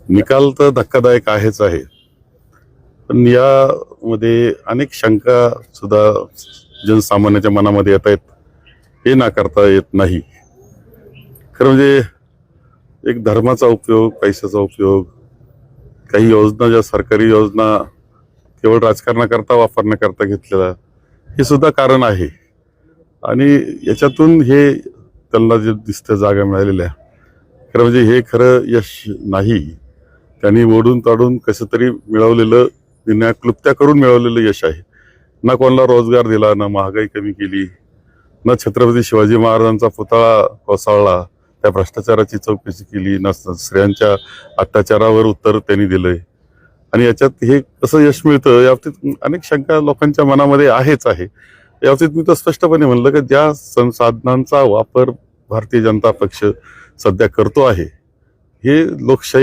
निकाल तर धक्कादायक आहेच आहे, पण यामध्ये अनेक शंका सुद्धा जनसामान्याच्या मनामध्ये येत आहेत, हे नाकारता येत नाही. खरं म्हणजे एक धर्माचा उपयोग, पैशाचा उपयोग, काही योजना, ज्या सरकारी योजना केवळ राजकारणाकरता वापरण्याकरता घेतलेला, हे सुद्धा कारण आहे. आणि याच्यातून हे त्यांना जे दिसतं जागा मिळालेल्या, खरं म्हणजे हे खरं यश नाही. त्यांनी ओढून ताडून कसं तरी मिळवलेलं, विना क्लुप्त्या करून मिळवलेलं यश आहे. ना कोणाला रोजगार दिला, ना महागाई कमी केली, ना छत्रपती शिवाजी महाराजांचा पुतळा कोसळला, त्या भ्रष्टाचाराची चौकशी केली, ना स्त्रियांच्या अत्याचारावर उत्तर त्यांनी दिलंय. आणि याच्यात हे कसं यश मिळतं, याबाबतीत अनेक शंका लोकांच्या मनामध्ये आहेच आहे. याबाबतीत मी तर स्पष्टपणे म्हणलं की ज्या संसाधनांचा वापर भारतीय जनता पक्ष सध्या करतो आहे, हे लोकशाही